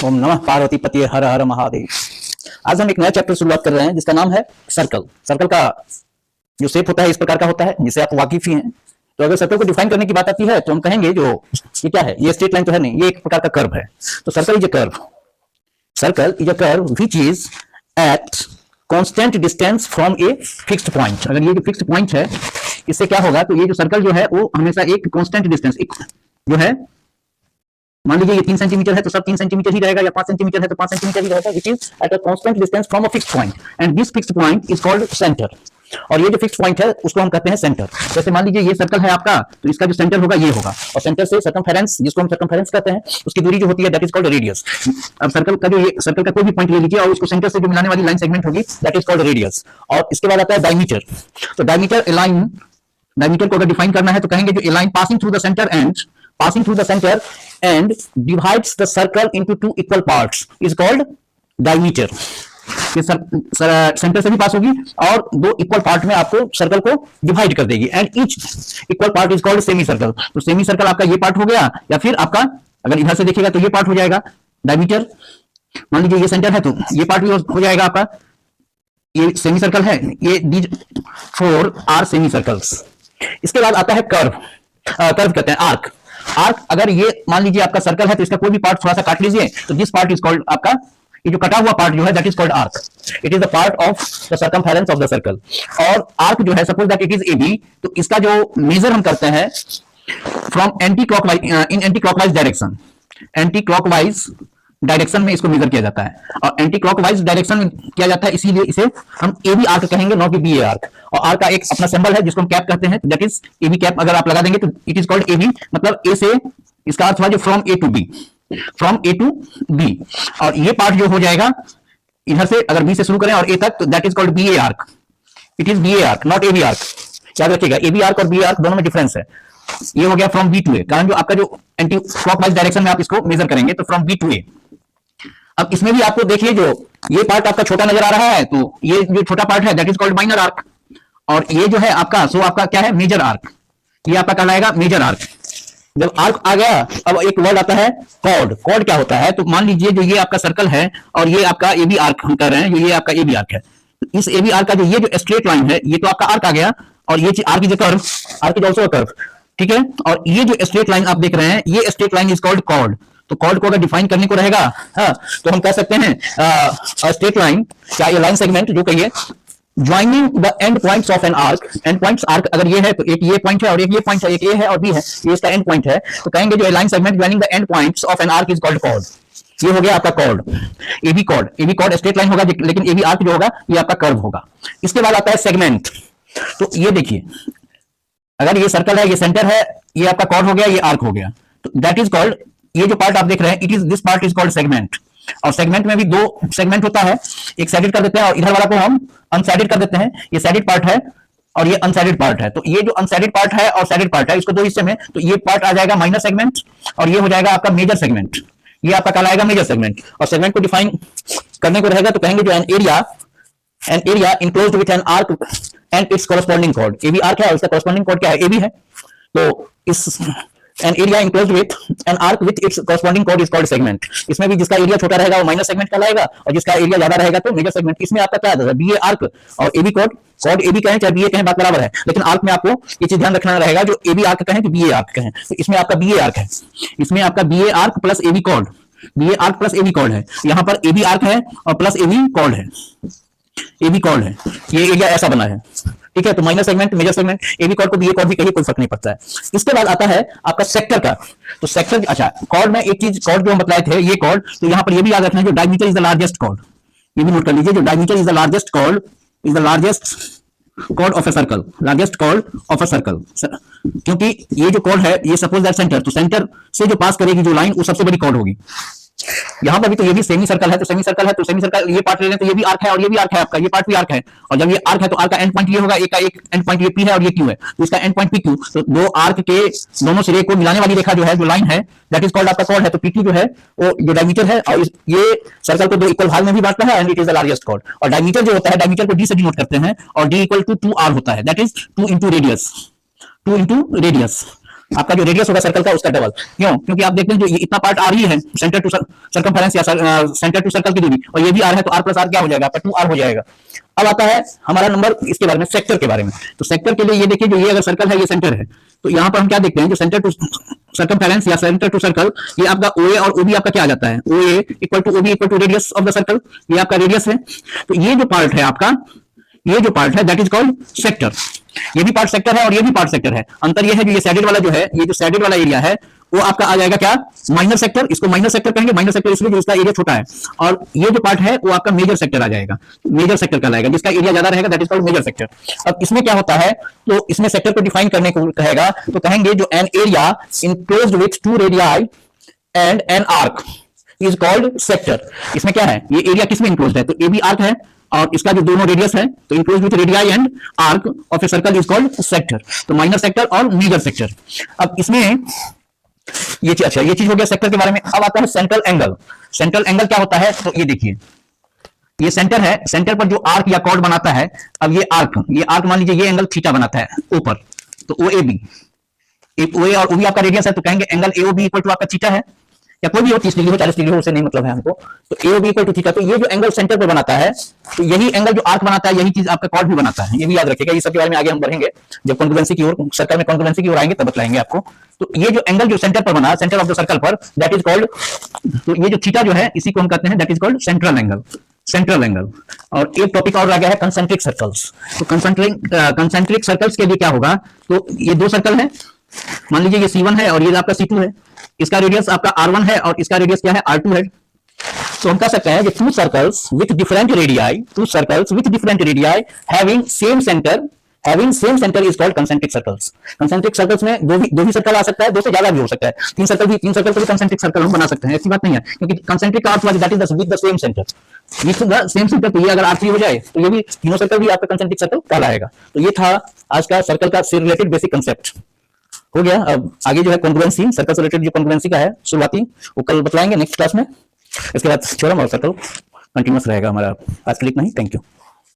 ओम नमः पार्वती पति हर हर महादेव। आज हम एक नया चैप्टर शुरुआत कर रहे हैं जिसका नाम है सर्कल। सर्कल का जो शेप होता है इस प्रकार का होता है जिसे आप वाकिफ ही हैं। तो अगर सर्कल को डिफाइन करने की बात आती है तो हम कहेंगे जो ये क्या है, ये स्ट्रेट लाइन तो है नहीं, ये एक प्रकार का कर्व है। तो circle is a curve, circle is a curve which is at constant distance from a fixed point. अगर ये जो फिक्स्ड पॉइंट है इससे क्या होगा, तो ये जो सर्कल जो है वो हमेशा एक कांस्टेंट डिस्टेंस, एक जो है मान लीजिए ये 3 सेंटीमीटर है तो सब 3 सेंटीमीटर ही रहेगा, या 5 सेंटीमीटर है तो 5 सेंटीमीटर ही रहेगा, which is at a constant distance from a fixed point and this fixed point is called centre. और ये जो फिक्स्ड पॉइंट है उसको हम कहते हैं सेंटर। जैसे मान लीजिए ये सर्कल है आपका, तो इसका जो सेंटर होगा ये होगा, और सेंटर से सर्कमफेरेंस, जिसको हम सर्कमफेरेंस कहते हैं, उसकी दूरी जो होती है दैट इज कॉल्ड रेडियस। अब सर्कल का जो ये सर्कल का कोई भी पॉइंट ले लीजिए और उसको सेंटर से जो मिलाने वाली लाइन सेगमेंट होगी दैट इज कॉल्ड रेडियस। और इसके बाद आता है डायमीटर। तो डायमीटर ए लाइन, डायमीटर को अगर डिफाइन करना है तो कहेंगे जो a line passing through the centre and divides the circle into two equal parts is called diameter। ये सेंटर से भी पास होगी और दो इक्वल पार्ट में आपको सर्कल को डिवाइड कर देगी and each equal part is called semi circle. तो सेमी सर्कल आपका ये पार्ट हो गया, या फिर आपका अगर इधर से देखिएगा तो ये पार्ट हो जाएगा डायमीटर। मान लीजिए ये सेंटर है तो ये पार्ट भी हो जाएगा आपका, ये सेमी सर्कल है, ये दीज 4 आर सेमी सर्कल्स। इसके बाद आता है कर्व। कर्व कहते हैं आर्क। आर्क, अगर ये मान लीजिए आपका सर्कल है तो इसका कोई भी पार्ट थोड़ा सा काट लीजिए तो दिस पार्ट इज कॉल्ड, आपका ये जो कटा हुआ पार्ट जो है that is called arc. It is the part of the circumference of the circle. और आर्क जो है suppose that it is A B, तो इसका जो मेजर हम करते हैं from anti clockwise, in anti clockwise direction, anti clockwise direction में इसको मेजर किया जाता है। और एंटी क्लॉकवाइज डायरेक्शन में किया जाता है, इसीलिए इसे हम ए बी आर्क कहेंगे, नॉट बी ए आर्क। और आर्क का एक अपना सिंबल है जिसको हम कैप कहते हैं, that is A B cap. अगर आप लगा देंगे तो it is called A B, मतलब ए से, इसका अर्थ हुआ जो from A to B, from A to B. और ये पार्ट जो हो जाएगा इधर से, अगर बी से शुरू करें और ए तक, तो that is called B A arc. It is B A arc, not A B arc. याद रखिएगा ए बी आर्क और बी आर्क दोनों में डिफरेंस है। ये हो गया फ्रॉम बी टू ए, कारण जो आपका जो एंटी क्लॉकवाइज डायरेक्शन में आप इसको मेजर करेंगे तो फ्रॉम बी टू ए। अब इसमें भी आपको देखिए जो ये पार्ट आपका छोटा नजर आ रहा है, तो ये जो छोटा पार्ट है that is called minor arc. और ये जो है आपका, सो आपका क्या है, मेजर आर्क। ये आपका कहलाएगा मेजर आर्क। जब आर्क आ गया, अब एक वर्ड आता है कॉर्ड। कॉर्ड क्या होता है, तो मान लीजिए जो ये आपका सर्कल है और ये आपका ए बी आर्क हम कर रहे हैं, जो ये आपका ए बी आर्क है, तो इस ए बी आर्क का जो ये जो स्ट्रेट लाइन है ये तो आपका आर्क आ गया, और ये arc is a curve, arc is also a curve, ठीक है। और ये जो स्ट्रेट लाइन आप देख रहे हैं ये straight line is called chord. तो कॉर्ड को अगर डिफाइन करने को रहेगा, हाँ, तो हम कह सकते हैं स्ट्रेट लाइन, क्या ये लाइन सेगमेंट जो कहिए joining the end points of an arc. And points arc अगर ये है तो एक ये पॉइंट है और एक ये पॉइंट है, एक ए है और बी है, ये इसका एंड पॉइंट है, तो कहेंगे जो line segment joining the end points of an arc is called chord. ये हो गया आपका chord, A B chord. A B chord straight line होगा, लेकिन ए बी आर्क जो होगा ये आपका कर्व होगा। इसके बाद आता है सेगमेंट। तो ये देखिए, अगर ये सर्कल है, ये सेंटर है, ये आपका कॉर्ड हो गया, ये आर्क हो गया, तो दैट इज कॉल्ड, ये जो पार्ट आप देख रहे हैं, it is this part is called segment. और सेगमेंट में भी दो सेगमेंट होता है, एक साइडेड कर देते हैं और इधर वाला को हम अनसाइडेड कर देते हैं। ये साइडेड पार्ट है और ये अनसाइडेड पार्ट है। तो ये जो अनसाइडेड पार्ट है और साइडेड पार्ट है, इसको दो हिस्से में, तो ये पार्ट आ जाएगा माइनर सेगमेंट और ये हो जाएगा आपका मेजर सेगमेंट। ये आपका कहलाएगा मेजर सेगमेंट। और सेगमेंट को डिफाइन करने को रहेगा तो कहेंगे जो an area enclosed with an arc and its corresponding chord. A B arc है और इसका कॉरस्पॉन्डिंग कॉर्ड क्या है, ए बी है। तो इस an area enclosed with an arc with its corresponding chord is called segment। इसमें भी जिसका एरिया छोटा रहेगा वो माइनर सेगमेंट कहलाएगा और जिसका एरिया ज्यादा रहेगा तो मेजर सेगमेंट। इसमें आपका क्या आता है, बी ए आर्क और A B chord. Chord A B कहें चाहे बी ए कहें, बात बराबर है, लेकिन आर्क में आपको ये चीज ध्यान रखना रहेगा, जो ए बी आर्क कहें कि बी ए आर्क कहें। तो इसमें आपका बी ए आर्क है, इसमें आपका B A arc plus A B chord, B A arc plus A B chord है। यहाँ पर ए बी आर्क है और प्लस ए बी कॉर्ड है, ए बी कॉर्ड है, ये एरिया ऐसा बना है, ठीक है। तो minor segment, major segment, A B chord को बी ए कॉर्ड भी कहिए, कोई फर्क नहीं पड़ता है। इसके बाद आता है आपका सेक्टर का। तो सेक्टर, अच्छा, कॉर्ड में एक चीज, कॉर्ड जो हम बताए थे ये कॉर्ड, तो यहाँ पर ये भी याद रखना है जो diameter is the largest chord. ये भी नोट कर लीजिए, जो diameter is the largest chord, is the largest chord of a circle, largest chord of a circle. क्योंकि ये जो कॉर्ड है ये सपोज दैट सेंटर, तो सेंटर से जो पास करेगी जो लाइन वो सबसे बड़ी कॉर्ड होगी। यहाँ पर भी तो ये भी सेमी सर्कल है, तो सेमी सर्कल है तो सेमी सर्कल ये पार्ट ले लें तो ये भी आर्क है और ये भी आर्क है आपका, ये पार्ट भी आर्क है। और जब ये आर्क है तो आर्क का एंड पॉइंट ये होगा, एक का एक एंड पॉइंट ये पी है और ये क्यू है, तो इसका एंड पॉइंट पी क्यू। तो दो आर्क के दोनों सिरे को मिलाने वाली रेखा जो है, जो लाइन है, दैट इज कॉल्ड आपका कॉर्ड है। तो पी क्यू जो है वो जो डायमीटर है, और ये सर्कल को दो इक्वल भाग में भी बांटता है and it is the largest chord. और डायमीटर जो होता है, डायमीटर को डी से डिनोट करते हैं और डी इक्वल टू 2 आर होता है, that is 2 into radius, 2 into radius. आपका जो रेडियस होगा सर्कल का उसका डबल। क्यों? क्योंकि आप देखते हैं जो ये इतना पार्ट आ रही है सेंटर टू सर्कमफेरेंस या सेंटर टू सर्कल की दूरी, और ये भी आर है, तो आर प्लस आर क्या हो जाएगा? आपका 2r हो जाएगा। अब आता है हमारा नंबर इसके बारे में, सेक्टर के बारे में। तो सेक्टर के लिए ये देखिए, जो ये अगर सर्कल है, ये सेंटर है, तो यहाँ पर हम क्या देखते हैं, जो सेंटर टू सर्कमफेरेंस या सेंटर टू सर्कल, ये आपका OA और OB आपका क्या आ जाता है? OA equal to OB equal to radius of the circle, ये आपका रेडियस है। तो ये जो पार्ट है आपका, ये जो पार्ट है दैट इज कॉल्ड सेक्टर। ये भी पार्ट सेक्टर है और ये भी पार्ट सेक्टर है। अंतर ये है, जो ये सैडेड वाला जो है, ये जो सैडेड वाला एरिया है, वो आपका आ जाएगा क्या? Minor sector. इसको माइनर सेक्टर कहेंगे, माइनर सेक्टर इसलिए जो इसका एरिया छोटा है। और ये जो पार्ट है वो आपका मेजर सेक्टर आ जाएगा, मेजर सेक्टर कहलाएगा, जिसका एरिया ज्यादा रहेगा, that is called major sector. अब इसमें क्या होता है, तो इसमें सेक्टर को डिफाइन करने को कहेगा, तो कहेंगे जो an area enclosed with 2 radii and N arc is called sector. इसमें क्या है, ये एरिया किसमें इंक्लोज्ड है? तो ए बी आर्क है, और इसका जो दोनों रेडियस है, तो enclose with radii and arc of a circle is called sector. तो माइनर सेक्टर और मेजर सेक्टर। अब इसमें ये चीज, अच्छा ये चीज हो गया सेक्टर के बारे में। अब आता है सेंट्रल एंगल। सेंट्रल एंगल क्या होता है? तो ये देखिए, ये सेंटर है, सेंटर पर जो आर्क या कॉर्ड बनाता है, अब ये आर्क मान लीजिए ये एंगल थीटा बनाता है ऊपर, तो OAB, OA और OB आपका रेडियस है, तो कहेंगे एंगल AOB इक्वल टू आपका थीटा है, या कोई भी हो, 30 डिग्री हो, 40 डिग्री हो, उससे नहीं मतलब है हमको। तो AOB इक्वल टू थीटा। तो ये जो एंगल सेंटर पर बनाता है, तो यही एंगल जो आर्क बनाता है, यही चीज आपका कॉर्ड भी बनाता है। ये भी याद रखिएगा, ये सब के बारे में आगे हम बढ़ेंगे, जब कॉन्ग्रुएंसी की ओर, सर्कल में कॉन्ग्रुएंसी की ओर आएंगे तब बताएंगे आपको। तो ये जो एंगल जो सेंटर पर बना, सेंटर ऑफ द सर्कल पर, दैट इज कॉल्ड, तो ये जो थीटा जो है, इसी को हम कहते हैं, that is called central angle. Central angle. और एक टॉपिक और आ गया है, कंसेंट्रिक सर्कल्स। तो कंसेंट्रिक सर्कल्स के लिए क्या होगा, तो ये दो सर्कल है, मान लीजिए ये C1 है और ये आपका C2 है, इसका रेडियस आपका R1 है और इसका रेडियस क्या है? R2 है। तो हम कह सकते हैं कि to circles with different radii having same centre is called concentric circles. Concentric circles में दो ही सर्कल आ सकता है, दो से ज्यादा भी हो सकता है, तीन सर्कल को भी कंसेंट्रिक सर्कल हम बना सकते हैं, ऐसी बात नहीं है, क्योंकि कंसेंट्रिक का अर्थ हुआ that is with the same centre, तो ये अगर R3 हो जाए तो ये भी तीनों सर्कल भी आपका कंसेंट्रिक सर्कल कहलाएगा। तो ये था आज का सर्कल का से रिलेटेड बेसिक कंसेप्ट हो गया। अब आगे जो है कॉन्ग्रुएंसी, सर्कल से रिलेटेड जो कॉन्ग्रुएंसी का है शुरुआती, वो कल बतलाएंगे नेक्स्ट क्लास में। इसके बाद थ्योरम और सर्कल कंटिन्यूअस रहेगा हमारा। आज के लिए इतना ही, थैंक यू।